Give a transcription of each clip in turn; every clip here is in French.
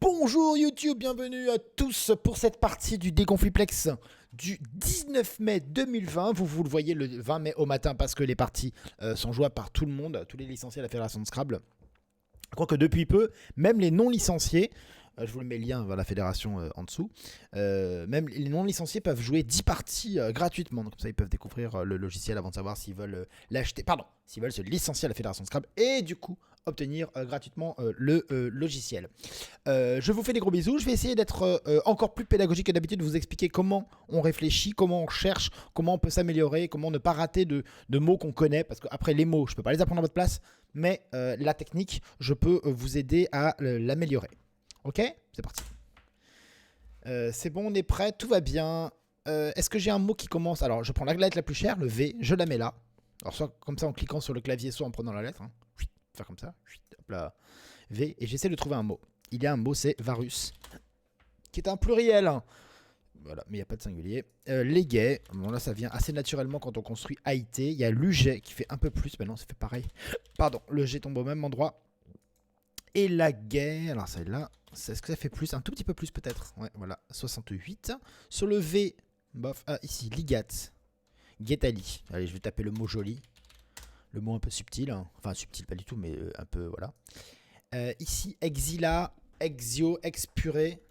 Bonjour YouTube, bienvenue à tous pour cette partie du déconfliplex du 19 mai 2020. Vous le voyez le 20 mai au matin parce que les parties sont jouables par tout le monde, tous les licenciés à la Fédération de Scrabble. Quoique depuis peu, même les non licenciés, je vous le mets le lien vers la fédération en dessous, même les non licenciés peuvent jouer 10 parties gratuitement. Donc comme ça ils peuvent découvrir le logiciel avant de savoir s'ils veulent l'acheter, pardon, s'ils veulent se licencier à la Fédération de Scrabble et du coup obtenir gratuitement le logiciel. Je vous fais des gros bisous. Je vais essayer d'être encore plus pédagogique que d'habitude, de vous expliquer comment on réfléchit, comment on cherche, comment on peut s'améliorer, comment ne pas rater de mots qu'on connaît. Parce qu'après, les mots, je ne peux pas les apprendre à votre place, mais la technique, je peux vous aider à l'améliorer. Ok? C'est parti. C'est bon, on est prêt, tout va bien. Est-ce que j'ai un mot qui commence? Alors, je prends la lettre la plus chère, le V, je la mets là. Alors, soit comme ça en cliquant sur le clavier, soit en prenant la lettre. Hein. Faire comme ça. Hop là. V, et j'essaie de trouver un mot. Il y a un mot, c'est Varus, qui est un pluriel. Hein. Voilà, mais il n'y a pas de singulier. Les gays, bon là ça vient assez naturellement quand on construit AIT. Il y a l'UG qui fait un peu plus, mais non, ça fait pareil. Pardon, le G tombe au même endroit. Et la gay, alors celle-là, est-ce que ça fait plus? Un tout petit peu plus peut-être. Ouais, voilà, 68. Sur le V, bof, ici, ligat. Guetali. Allez, je vais taper le mot joli. Le mot un peu subtil. Hein. Enfin, subtil pas du tout, mais un peu, voilà. Ici, exila, exio, expuré,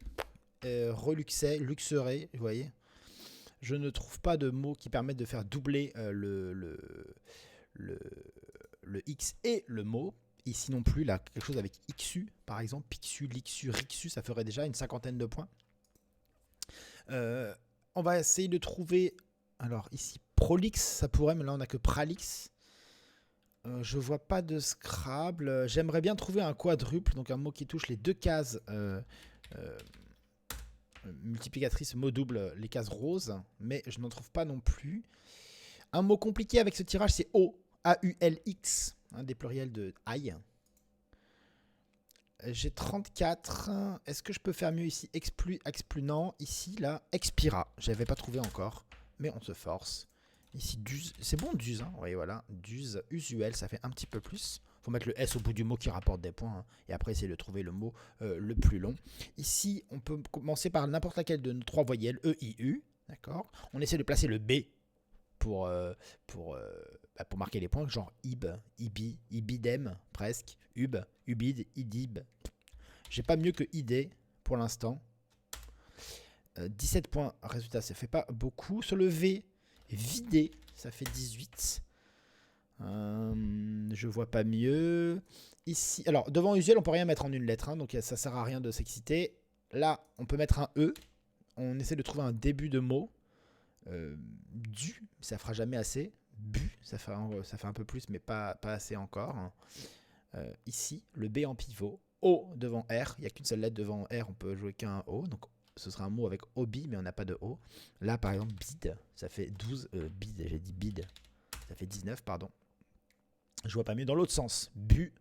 reluxé, luxeré, vous voyez. Je ne trouve pas de mots qui permettent de faire doubler le X et le mot. Ici non plus, là, quelque chose avec XU, par exemple, Pixu, Lixu, Rixu, ça ferait déjà une cinquantaine de points. On va essayer de trouver, alors ici, Prolix, ça pourrait, mais là on n'a que Pralix. Je vois pas de Scrabble. J'aimerais bien trouver un quadruple, donc un mot qui touche les deux cases multiplicatrices, mot double, les cases roses, mais je n'en trouve pas non plus. Un mot compliqué avec ce tirage, c'est O, A-U-L-X, hein, des pluriels de aïe. J'ai 34. Est-ce que je peux faire mieux ici? Explu, ici, là, expira. Je n'avais pas trouvé encore, mais on se force. Ici, duz. C'est bon, duz. Hein. Oui, voilà. Duz, usuel, ça fait un petit peu plus. Faut mettre le S au bout du mot qui rapporte des points. Hein, et après, essayer de trouver le mot le plus long. Ici, on peut commencer par n'importe laquelle de nos trois voyelles. E, I, U. D'accord. On essaie de placer le B pour marquer les points. Genre ib, ibi, ibidem, presque. Ub, ubid, idib. J'ai pas mieux que id pour l'instant. 17 points. Résultat, ça fait pas beaucoup. Sur le V, vidé, ça fait 18. Je vois pas mieux. Ici, alors devant usuel, on peut rien mettre en une lettre, hein, donc ça sert à rien de s'exciter. Là, on peut mettre un E. On essaie de trouver un début de mot. Du, ça fera jamais assez. Bu, ça fait un peu plus, mais pas assez encore. Hein. Ici, le B en pivot. O devant R, il n'y a qu'une seule lettre devant R, on peut jouer qu'un O. Donc ce sera un mot avec obi, mais on n'a pas de O. Là, par exemple, bid, ça fait 12. Bid, j'ai dit bid, ça fait 19, pardon. Je vois pas mieux dans l'autre sens. Bu,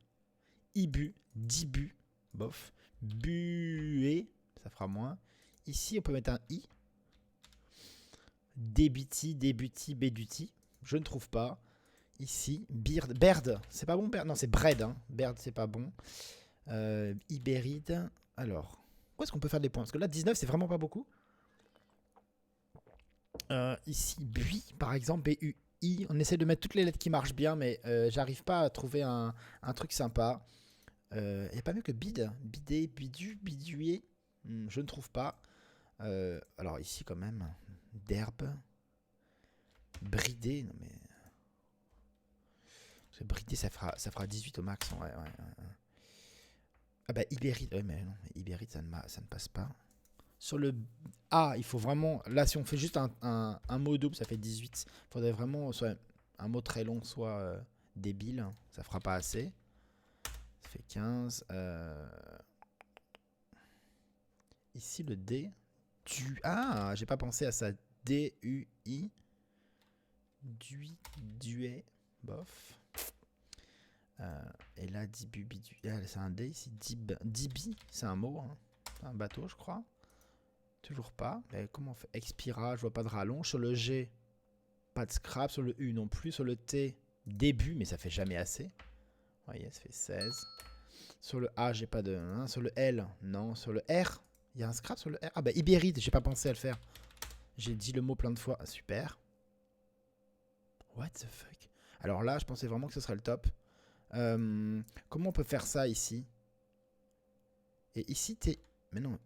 ibu, dibu, bof. Bué, ça fera moins. Ici, on peut mettre un I. Débiti, débuti, béduti. Je ne trouve pas. Ici, Baird, c'est pas bon, Baird? Non, c'est Bread. Hein. Baird, c'est pas bon. Ibéride. Alors, où est-ce qu'on peut faire des points? Parce que là, 19, c'est vraiment pas beaucoup. Ici, Bui, par exemple, B-U-I. On essaie de mettre toutes les lettres qui marchent bien, mais j'arrive pas à trouver un truc sympa. Il n'y a pas mieux que bid. Bidé, bidu, bidué. Je ne trouve pas. Alors ici, quand même, d'herbe. Bridé, non mais... Bridé, ça fera 18 au max. Ouais. Ah bah Ibéride, ouais mais non, Ibéride ça ne passe pas. Sur le A, il faut vraiment... Là, si on fait juste un mot double, ça fait 18. Il faudrait vraiment soit un mot très long, soit débile. Ça fera pas assez. Ça fait 15. Ici, le D. Ah, j'ai pas pensé à ça. D-U-I. Duet. Bof. Et là, dibu, c'est un D ici. Dibi, c'est un mot. Hein. Un bateau, je crois. Toujours pas. Mais comment on fait? Expira, je vois pas de rallonge. Sur le G, pas de scrap. Sur le U non plus. Sur le T, début, mais ça fait jamais assez. Vous voyez, ça fait 16. Sur le A, j'ai pas de... Hein, sur le L, non. Sur le R, il y a un scrap sur le R. Ah bah Ibéride, j'ai pas pensé à le faire. J'ai dit le mot plein de fois. Ah, super. What the fuck? Alors là, je pensais vraiment que ce serait le top. Comment on peut faire ça ici? Et ici, t'es... Mais non,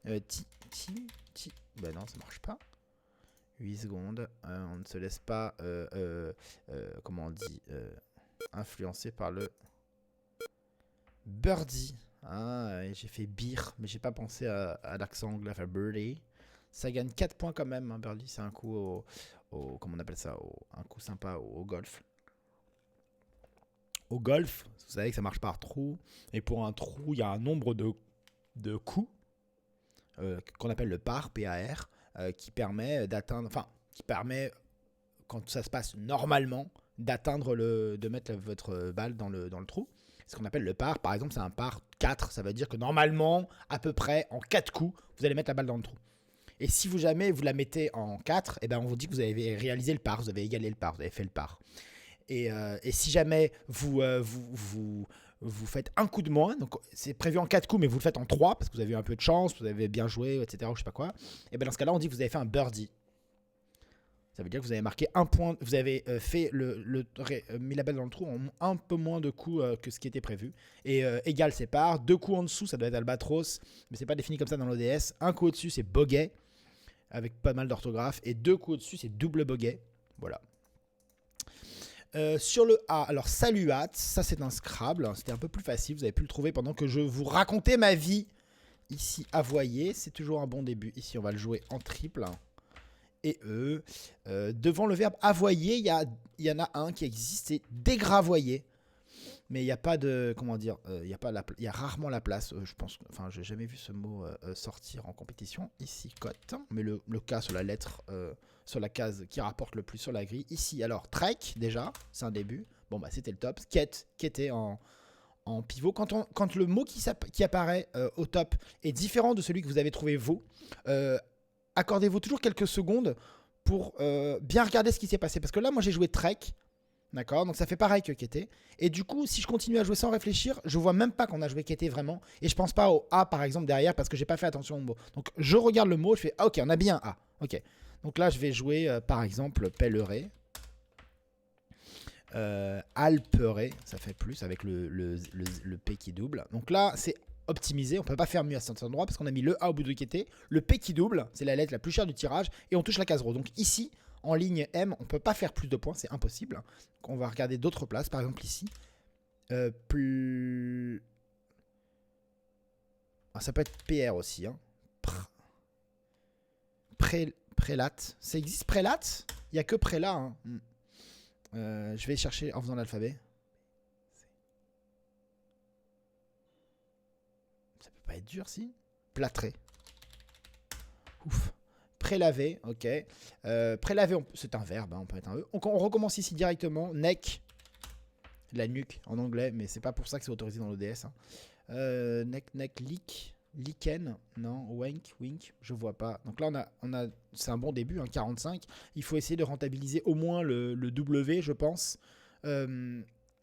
Bah non, ça marche pas. 8 secondes. On ne se laisse pas... comment on dit influencé par le... Birdie. Ah, j'ai fait beer, mais j'ai pas pensé à l'accent anglais, enfin birdie. Ça gagne 4 points quand même, hein, birdie. C'est un coup comment on appelle ça, un coup sympa au golf. Au golf, vous savez que ça marche par trou. Et pour un trou, il y a un nombre de coups qu'on appelle le par, P-A-R, qui permet d'atteindre, enfin, qui permet, quand ça se passe normalement, de mettre votre balle dans le trou. C'est ce qu'on appelle le par. Par exemple, c'est un par 4. Ça veut dire que normalement, à peu près, en 4 coups, vous allez mettre la balle dans le trou. Et si vous jamais vous la mettez en 4, eh ben on vous dit que vous avez réalisé le par, vous avez égalé le par, vous avez fait le par. Et si jamais vous faites un coup de moins, donc c'est prévu en 4 coups, mais vous le faites en 3 parce que vous avez eu un peu de chance, vous avez bien joué, etc. Ou je sais pas quoi. Et bien dans ce cas-là, on dit que vous avez fait un birdie. Ça veut dire que vous avez marqué un point, vous avez fait mis la balle dans le trou en un peu moins de coups que ce qui était prévu. Et égal, c'est par. 2 coups en dessous, ça doit être albatros, mais c'est pas défini comme ça dans l'ODS. Un coup au-dessus, c'est bogey, avec pas mal d'orthographe. Et 2 coups au-dessus, c'est double bogey. Voilà. Sur le A, alors Saluat, ça c'est un Scrabble, c'était un peu plus facile, vous avez pu le trouver pendant que je vous racontais ma vie. Ici, avoyer, c'est toujours un bon début. Ici, on va le jouer en triple. Et devant le verbe avoyer, il y en a un qui existe, c'est dégravoyer. Mais il n'y a pas de, comment dire, il y a rarement la place, je pense, enfin, j'ai jamais vu ce mot sortir en compétition. Ici, cote, mais le cas sur la lettre, sur la case qui rapporte le plus sur la grille. Ici, alors, trek, déjà, c'est un début. Bon, bah, c'était le top. Quête en pivot. Quand le mot qui apparaît au top est différent de celui que vous avez trouvé vous, accordez-vous toujours quelques secondes pour bien regarder ce qui s'est passé. Parce que là, moi, j'ai joué trek. D'accord, donc ça fait pareil que Kété. Et du coup, si je continue à jouer sans réfléchir, je vois même pas qu'on a joué Kété vraiment. Et je pense pas au A par exemple derrière parce que j'ai pas fait attention au mot. Donc je regarde le mot, je fais ah, ok, on a bien A. Ok. Donc là, je vais jouer par exemple pèlerer. Alperer, ça fait plus avec le P qui double. Donc là, c'est optimisé. On peut pas faire mieux à cet endroit parce qu'on a mis le A au bout de Kété. Le P qui double, c'est la lettre la plus chère du tirage. Et on touche la case rose. Donc ici, en ligne M, on ne peut pas faire plus de points, c'est impossible. Donc on va regarder d'autres places, par exemple ici. Ça peut être PR aussi. Hein. Prélate. Ça existe prélate? Il n'y a que prélat. Hein. Je vais chercher en faisant l'alphabet. Ça peut pas être dur, si. Plâtré. Ouf. Prélaver, ok. Prélaver, c'est un verbe, hein, on peut mettre un E. On recommence ici directement. Neck, la nuque en anglais, mais c'est pas pour ça que c'est autorisé dans l'ODS. Hein. Neck, leak, lichen, non, wink, je vois pas. Donc là, c'est un bon début, hein, 45. Il faut essayer de rentabiliser au moins le W, je pense.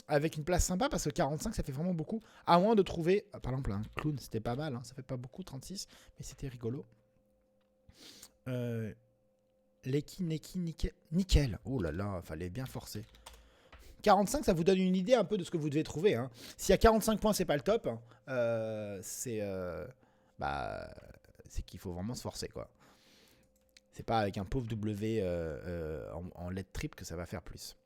Avec une place sympa, parce que 45, ça fait vraiment beaucoup. À moins de trouver, par exemple, un clown, c'était pas mal. Hein, ça fait pas beaucoup, 36, mais c'était rigolo. Nickel. Oh là là, fallait bien forcer. 45, ça vous donne une idée un peu de ce que vous devez trouver. Hein. S'il y a 45 points, c'est pas le top. C'est qu'il faut vraiment se forcer, quoi. C'est pas avec un pauvre W en lettre triple que ça va faire plus.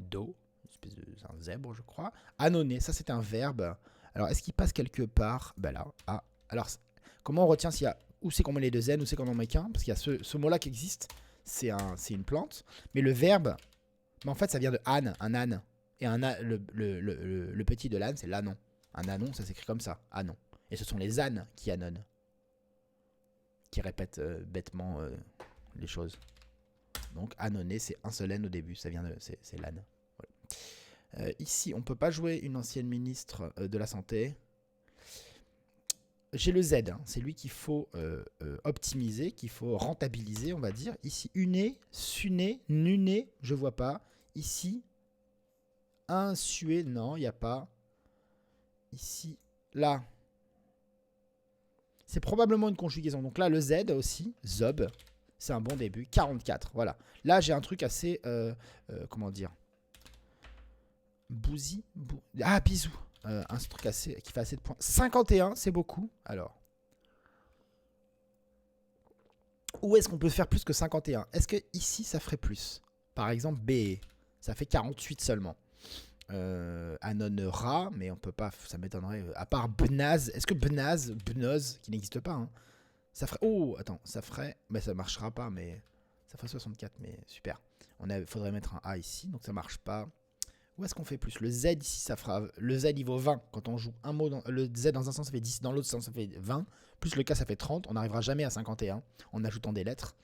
Do, c'est un zèbre, je crois. Annonner, ça c'est un verbe. Alors, est-ce qu'il passe quelque part? Ben là. Ah. Alors, comment on retient s'il y a... Où c'est qu'on met les deux N, où c'est qu'on en met qu'un? Parce qu'il y a ce mot-là qui existe, c'est une plante. Mais le verbe, en fait, ça vient de âne, un âne. Et le petit de l'âne, c'est l'anon. Un anon, ça s'écrit comme ça, anon. Et ce sont les ânes qui annonnent. Qui répètent bêtement les choses. Donc, annonner, c'est un seul N au début, ça vient de... C'est l'âne. Voilà. Ici, on ne peut pas jouer une ancienne ministre de la Santé. J'ai le Z, hein. C'est lui qu'il faut optimiser, qu'il faut rentabiliser, on va dire. Ici, uné, suné, nuné, je vois pas. Ici, insué, non, il n'y a pas. Ici, là. C'est probablement une conjugaison. Donc là, le Z aussi, zob, c'est un bon début. 44, voilà. Là, j'ai un truc assez, comment dire, bousi, ah, bisou. Un truc assez, qui fait assez de points. 51, c'est beaucoup. Alors, où est-ce qu'on peut faire plus que 51? Est-ce que ici, ça ferait plus? Par exemple, B, ça fait 48 seulement. Anonera, mais on peut pas, ça m'étonnerait. À part Bnaz, est-ce que Bnaz, qui n'existe pas, hein, ça ferait. Oh, attends, ça ferait. Mais ça marchera pas, mais ça ferait 64, mais super. Faudrait mettre un A ici, donc ça marche pas. Où est-ce qu'on fait plus? Le Z ici, ça fera. Le Z il vaut 20 quand on joue un mot. Le Z dans un sens ça fait 10, dans l'autre sens ça fait 20. Plus le K ça fait 30. On n'arrivera jamais à 51 en ajoutant des lettres.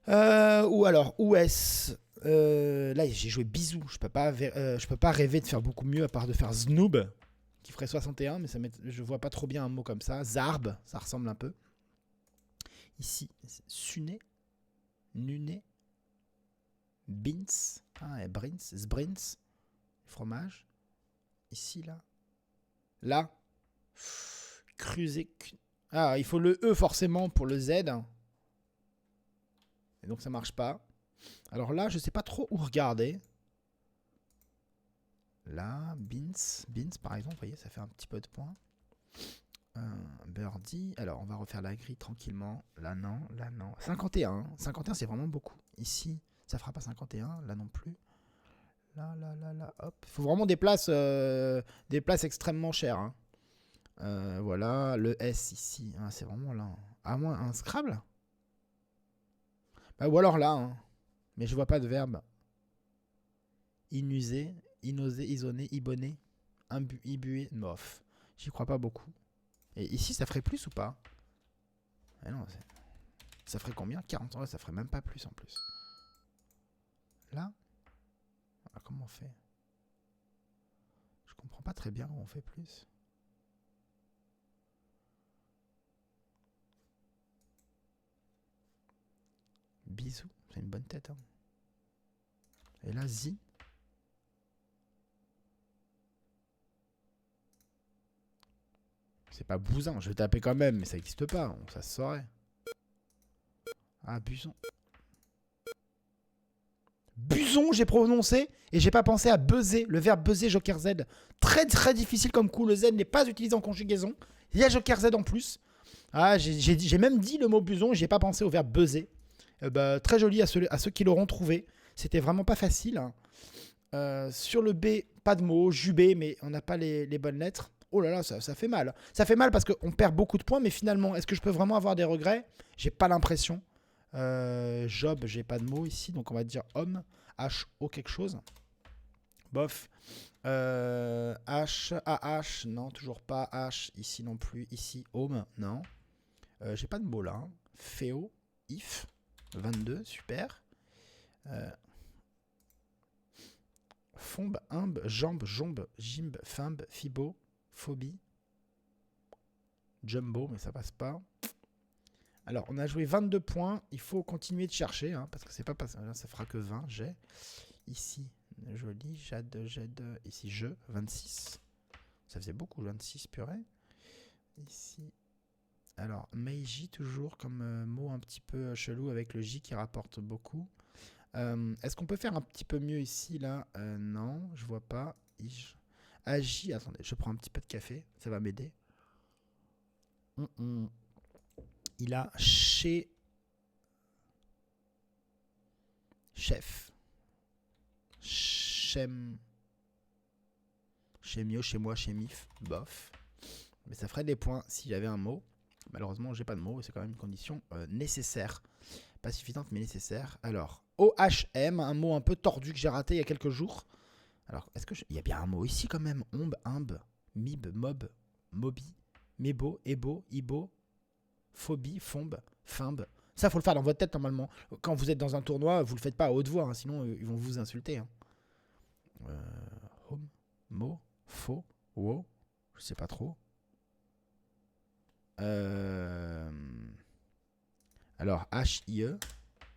Ou alors, où est-ce? Là, j'ai joué bisou. Je peux pas rêver de faire beaucoup mieux à part de faire znoob, qui ferait 61, mais je vois pas trop bien un mot comme ça. Zarb, ça ressemble un peu. Ici, suné, nuné, bins, et brins, sbrins, fromage. Ici, là. Là, crusé. Ah, il faut le E forcément pour le Z. Et donc ça marche pas. Alors là, je sais pas trop où regarder. Là, Beans par exemple, vous voyez, ça fait un petit peu de points. Birdie. Alors, on va refaire la grille tranquillement. Là, non. 51. 51, c'est vraiment beaucoup. Ici, ça fera pas 51. Là non plus. Là. Hop. Il faut vraiment des places extrêmement chères. Hein. Voilà. Le S ici. Ah, c'est vraiment là. À moins un Scrabble. Bah, ou alors là. Hein. Mais je vois pas de verbe. Inusé, inosé, isoné, ibonné, ibué, mof. J'y crois pas beaucoup. Et ici, ça ferait plus ou pas? Ah non, ça ferait combien? 40 ans, ça ferait même pas plus en plus. Là? Ah, comment on fait? Je comprends pas très bien où on fait plus. Bisous, c'est une bonne tête. Hein. Et là, zi. C'est pas bousin, je vais taper quand même, mais ça n'existe pas, ça se saurait. Ah, buson. Buson, j'ai prononcé, et j'ai pas pensé à buzzer, le verbe buzzer, Joker Z. Très très difficile comme coup, le Z n'est pas utilisé en conjugaison. Il y a Joker Z en plus. Ah, j'ai même dit le mot buson, j'ai pas pensé au verbe buzzer. Très joli à ceux qui l'auront trouvé. C'était vraiment pas facile. Hein. Sur le B, pas de mots, jubé, mais on n'a pas les bonnes lettres. Oh là là, ça fait mal. Ça fait mal parce qu'on perd beaucoup de points, mais finalement, est-ce que je peux vraiment avoir des regrets? J'ai pas l'impression. Job, j'ai pas de mots ici, donc on va dire homme. H-O quelque chose. Bof. H, A-H, non, toujours pas. H, ici non plus. Ici, home, non. J'ai pas de mots là. Hein. Féo, if, 22, super. Fombe, imbe, jambe, jombe, jimbe, fimbe, fibo, phobie, jumbo, mais ça passe pas. Alors, on a joué 22 points. Il faut continuer de chercher, hein, parce que c'est pas passé. Là, ça fera que 20. J'ai ici, joli, jade, ici, 26. Ça faisait beaucoup, 26, purée. Ici. Alors, Meiji, toujours comme mot un petit peu chelou avec le J qui rapporte beaucoup. Est-ce qu'on peut faire un petit peu mieux ici, là? Non, je vois pas. Agi, attendez, je prends un petit peu de café, ça va m'aider. Il a chef. Chem. Chez Mio, chez moi, chez Mif, bof. Mais ça ferait des points si j'avais un mot. Malheureusement, j'ai pas de mot et c'est quand même une condition nécessaire. Pas suffisante, mais nécessaire. Alors, OHM, un mot un peu tordu que j'ai raté il y a quelques jours. Alors, est-ce que il y a bien un mot ici quand même? Ombe, imbe, mib, mob, mobi, mébo, ebo, ibo, phobie, fombe, fimbe. Ça, faut le faire dans votre tête normalement. Quand vous êtes dans un tournoi, vous le faites pas à haute voix, hein, sinon ils vont vous insulter. Hein. Home, mo, faux, wo, je sais pas trop. Alors, H-I-E,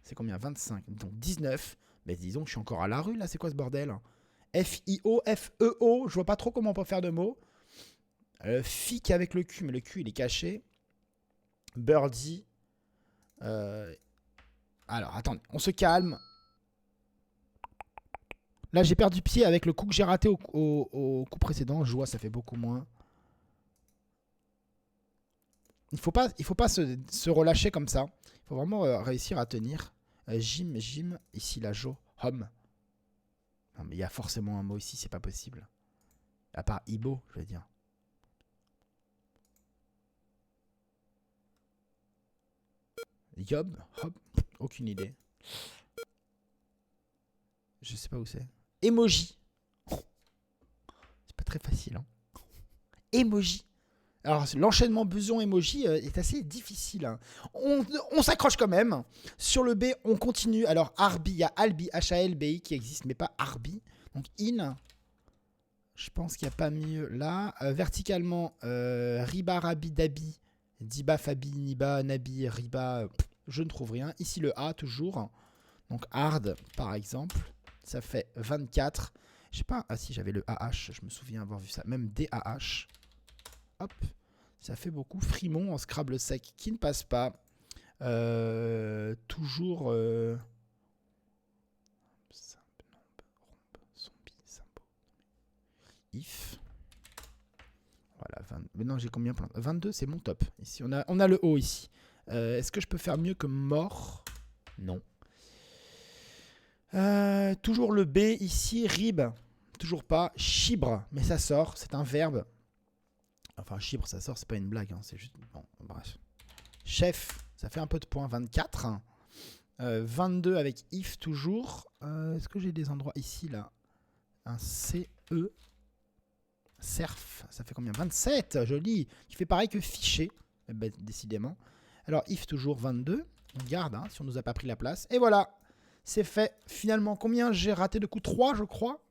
c'est combien? 25, donc 19. Mais disons que je suis encore à la rue là, c'est quoi ce bordel? F-I-O, F-E-O, je vois pas trop comment on peut faire de mots. Fic avec le Q, mais le Q il est caché. Birdie. Alors, attendez, on se calme. Là, j'ai perdu pied avec le coup que j'ai raté au coup précédent. Je vois, ça fait beaucoup moins. Il faut pas se relâcher comme ça. Il faut vraiment réussir à tenir. Jim, ici la Jo, home. Non, mais il y a forcément un mot ici, c'est pas possible. À part Ibo, je veux dire. Yob, hop, aucune idée. Je sais pas où c'est. Emoji. C'est pas très facile, hein. Emoji. Alors, l'enchaînement beson-emoji est assez difficile, hein. On s'accroche quand même. Sur le B, on continue. Alors, Arbi, il y a Albi, H-A-L-B-I qui existe, mais pas Arbi. Donc, in. Je pense qu'il n'y a pas mieux là. Verticalement, Riba, Rabi, Dabi, Diba, Fabi, Niba, Nabi, Riba. Je ne trouve rien. Ici, le A, toujours. Donc, hard, par exemple. Ça fait 24. Je sais pas. Ah si, j'avais le AH. Je me souviens avoir vu ça. Même DAH. Hop. Ça fait beaucoup. Frimont en Scrabble sec qui ne passe pas. Toujours. If. Voilà. 20... Mais non, j'ai combien plein 22, c'est mon top. Ici, on a le O ici. Est-ce que je peux faire mieux que mort? Non. Toujours le B ici. Rib. Toujours pas. Chibre. Mais ça sort. C'est un verbe. Enfin, chibre, ça sort. C'est pas une blague. Hein, c'est juste. Bon, bref. Chef. Ça fait un peu de points. 24. 22 avec if toujours. Est-ce que j'ai des endroits ici là? Un CE. Cerf. Ça fait combien? 27. Joli. Qui fait pareil que fichier. Ben, décidément. Alors, if toujours 22. On garde, hein, si on nous a pas pris la place. Et voilà. C'est fait. Finalement, combien j'ai raté de coups? 3, je crois.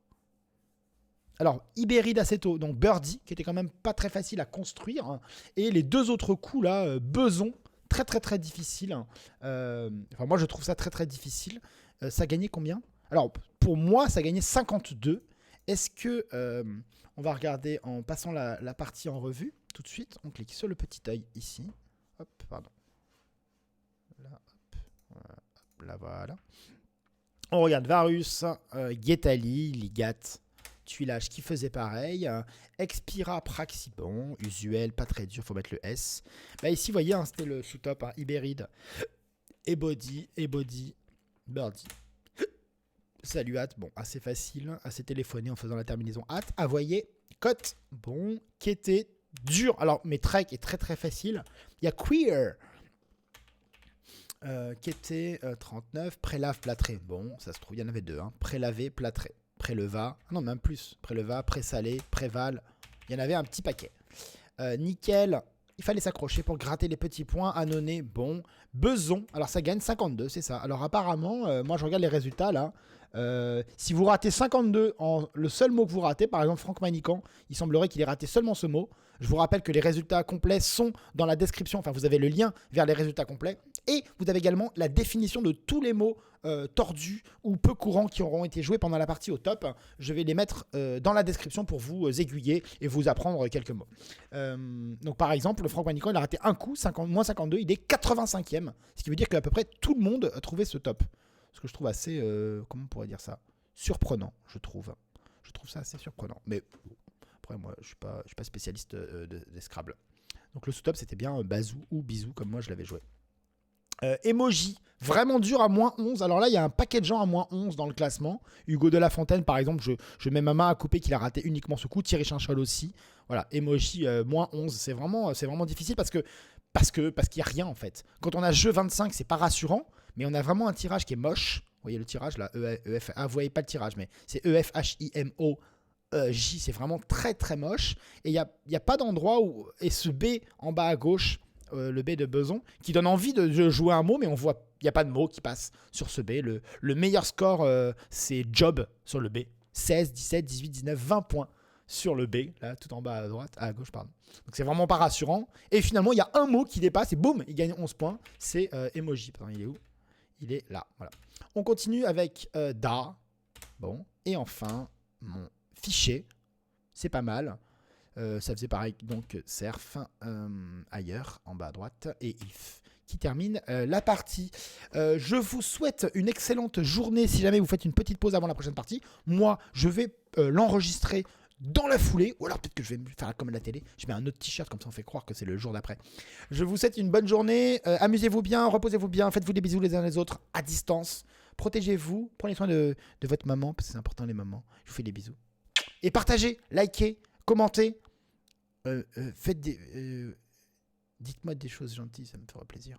Alors, Ibéride Aceto, donc Birdie, qui était quand même pas très facile à construire. Hein, et les deux autres coups, là, Beson, très très très difficile. Hein, enfin, moi, je trouve ça très très difficile. Ça gagnait combien? Alors, pour moi, ça gagnait 52. Est-ce que... on va regarder en passant la partie en revue, tout de suite. On clique sur le petit œil ici. Hop, pardon. Là, hop, là, voilà. On regarde Varus, Guetali, Ligat, Tuilage qui faisait pareil, Expira, Praxibon, usuel, pas très dur, faut mettre le S. Bah ici, vous voyez, hein, c'était le sous-top, hein, Ibéride, Ebody, Birdie. Salut Hat, bon, assez facile, assez téléphoné en faisant la terminaison Hat. Ah, voyez, Cote, bon, qui était dur. Alors, mes trek est très très facile. Il y a Queer. Qui était 39, prélave, plâtré. Bon, ça se trouve, il y en avait deux. Hein. Prélavé, plâtré. Préleva, non, même plus. Préleva, présalé, préval. Il y en avait un petit paquet. Nickel, il fallait s'accrocher pour gratter les petits points. Annonné, bon. Beson, alors ça gagne 52, c'est ça. Alors apparemment, moi je regarde les résultats là. Si vous ratez 52 en le seul mot que vous ratez, par exemple Franck Manican, il semblerait qu'il ait raté seulement ce mot. Je vous rappelle que les résultats complets sont dans la description, enfin vous avez le lien vers les résultats complets. Et vous avez également la définition de tous les mots tordus ou peu courants qui auront été joués pendant la partie au top. Je vais les mettre dans la description pour vous aiguiller et vous apprendre quelques mots. Donc par exemple, Franck Manican, il a raté un coup, moins 52, il est 85e. Ce qui veut dire qu'à peu près tout le monde a trouvé ce top. Ce que je trouve assez, comment on pourrait dire ça, surprenant, je trouve. Je trouve ça assez surprenant. Mais après, moi, je suis pas spécialiste des Scrabble. Donc le sous-top, c'était bien Bazou ou Bisou, comme moi, je l'avais joué. Emoji, vraiment dur à moins 11. Alors là, il y a un paquet de gens à moins 11 dans le classement. Hugo de la Fontaine, par exemple, je mets ma main à couper qu'il a raté uniquement ce coup. Thierry Chinchol aussi. Voilà, Emoji, moins 11. C'est vraiment difficile parce qu'il n'y a rien, en fait. Quand on a jeu 25, c'est pas rassurant. Mais on a vraiment un tirage qui est moche. Vous voyez le tirage là, EF. Ah, vous voyez pas le tirage, mais c'est EFHIMO. J, c'est vraiment très très moche. Et il n'y a pas d'endroit où. Et ce B en bas à gauche, le B de Beson, qui donne envie de jouer un mot, mais on voit, il n'y a pas de mot qui passe sur ce B. Le meilleur score, c'est Job sur le B. 16, 17, 18, 19, 20 points sur le B, là, tout en bas à droite, à gauche, pardon. Donc c'est vraiment pas rassurant. Et finalement, il y a un mot qui dépasse et boum, il gagne 11 points. C'est emoji. Pardon, il est où? Il est là, voilà. On continue avec Da. Bon. Et enfin, mon fichier. C'est pas mal. Ça faisait pareil, donc Surf, ailleurs, en bas à droite, et If, qui termine la partie. Je vous souhaite une excellente journée si jamais vous faites une petite pause avant la prochaine partie. Moi, je vais l'enregistrer dans la foulée, ou alors peut-être que je vais me faire comme à la télé, je mets un autre t-shirt comme ça on fait croire que c'est le jour d'après. Je vous souhaite une bonne journée, amusez-vous bien, reposez-vous bien, faites-vous des bisous les uns les autres à distance, protégez-vous, prenez soin de votre maman, parce que c'est important les mamans, je vous fais des bisous. Et partagez, likez, commentez, faites des... dites-moi des choses gentilles, ça me fera plaisir.